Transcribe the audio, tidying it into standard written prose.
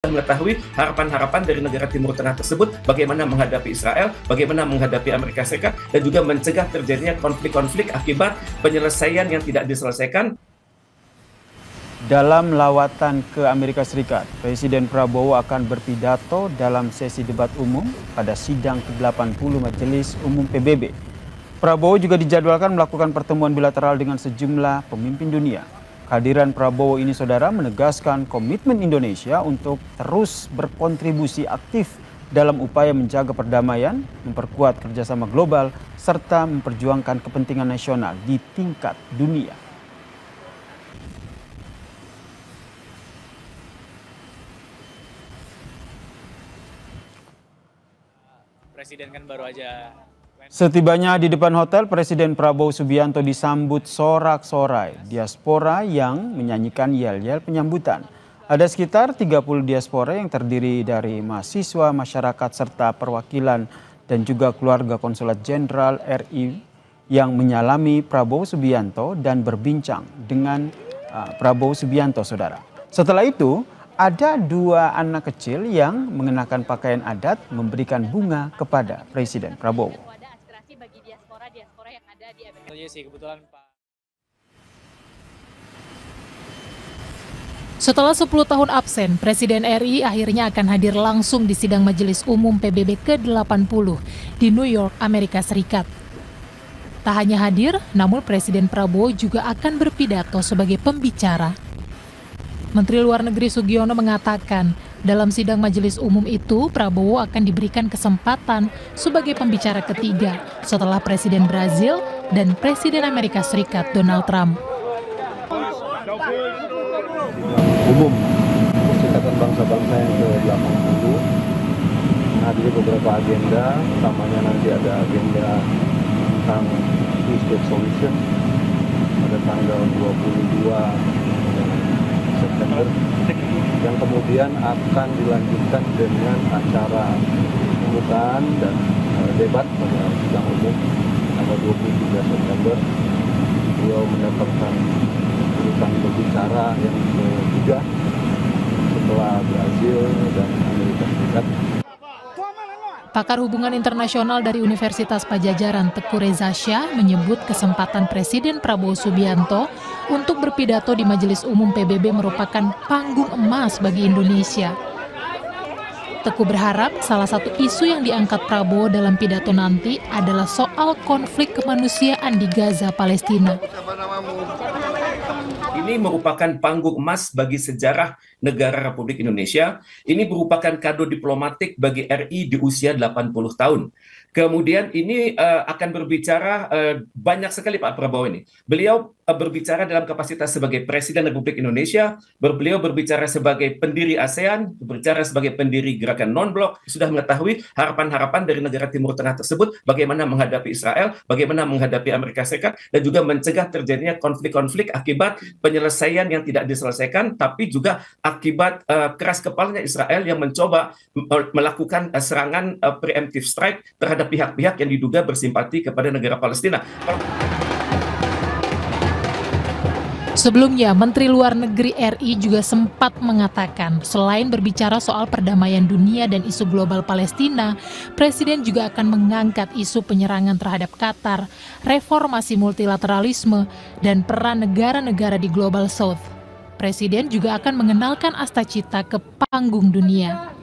sudah mengetahui harapan-harapan dari negara Timur Tengah tersebut, bagaimana menghadapi Israel, bagaimana menghadapi Amerika Serikat, dan juga mencegah terjadinya konflik-konflik akibat penyelesaian yang tidak diselesaikan. Dalam lawatan ke Amerika Serikat, Presiden Prabowo akan berpidato dalam sesi debat umum pada sidang ke-80 Majelis Umum PBB. Prabowo juga dijadwalkan melakukan pertemuan bilateral dengan sejumlah pemimpin dunia. Kehadiran Prabowo ini, saudara, menegaskan komitmen Indonesia untuk terus berkontribusi aktif dalam upaya menjaga perdamaian, memperkuat kerjasama global, serta memperjuangkan kepentingan nasional di tingkat dunia. Presiden kan baru aja. Setibanya di depan hotel, Presiden Prabowo Subianto disambut sorak-sorai diaspora yang menyanyikan yel-yel penyambutan. Ada sekitar 30 diaspora yang terdiri dari mahasiswa, masyarakat, serta perwakilan dan juga keluarga Konsulat Jenderal RI yang menyalami Prabowo Subianto dan berbincang dengan Prabowo Subianto, saudara. Setelah itu, ada dua anak kecil yang mengenakan pakaian adat memberikan bunga kepada Presiden Prabowo. Ada aspirasi bagi diaspora yang ada di Amerika. Iya sih, kebetulan Pak. Setelah 10 tahun absen, Presiden RI akhirnya akan hadir langsung di sidang Majelis Umum PBB ke-80 di New York, Amerika Serikat. Tak hanya hadir, namun Presiden Prabowo juga akan berpidato sebagai pembicara. Menteri Luar Negeri Sugiono mengatakan, dalam sidang Majelis Umum itu, Prabowo akan diberikan kesempatan sebagai pembicara ketiga setelah Presiden Brazil dan Presiden Amerika Serikat Donald Trump. Umum Perserikatan Bangsa-Bangsa yang ke-80 menghadiri beberapa agenda, utamanya nanti ada agenda tentang Peace State Solution pada tanggal 22 September yang kemudian akan dilanjutkan dengan acara pembukaan dan debat pada sidang umum tanggal 23 September. Beliau mendapatkan urutan berbicara yang ketiga setelah Brazil dan Amerika Serikat. Pakar Hubungan Internasional dari Universitas Padjadjaran Teguh Reza Shah menyebut kesempatan Presiden Prabowo Subianto untuk berpidato di Majelis Umum PBB merupakan panggung emas bagi Indonesia. Teguh berharap salah satu isu yang diangkat Prabowo dalam pidato nanti adalah soal konflik kemanusiaan di Gaza, Palestina. Ini merupakan panggung emas bagi sejarah negara Republik Indonesia. Ini merupakan kado diplomatik bagi RI di usia 80 tahun. Kemudian ini akan berbicara banyak sekali Pak Prabowo ini. Beliau berbicara dalam kapasitas sebagai Presiden Republik Indonesia, beliau berbicara sebagai pendiri ASEAN, berbicara sebagai pendiri gerakan non-blok, sudah mengetahui harapan-harapan dari negara Timur Tengah tersebut, bagaimana menghadapi Israel, bagaimana menghadapi Amerika Serikat, dan juga mencegah terjadinya konflik-konflik akibat penyelesaian yang tidak diselesaikan, tapi juga akibat keras kepalanya Israel yang mencoba melakukan serangan preemptive strike terhadap pihak-pihak yang diduga bersimpati kepada negara Palestina. Sebelumnya, Menteri Luar Negeri RI juga sempat mengatakan, selain berbicara soal perdamaian dunia dan isu global Palestina, Presiden juga akan mengangkat isu penyerangan terhadap Qatar, reformasi multilateralisme, dan peran negara-negara di Global South. Presiden juga akan mengenalkan Astacita ke panggung dunia.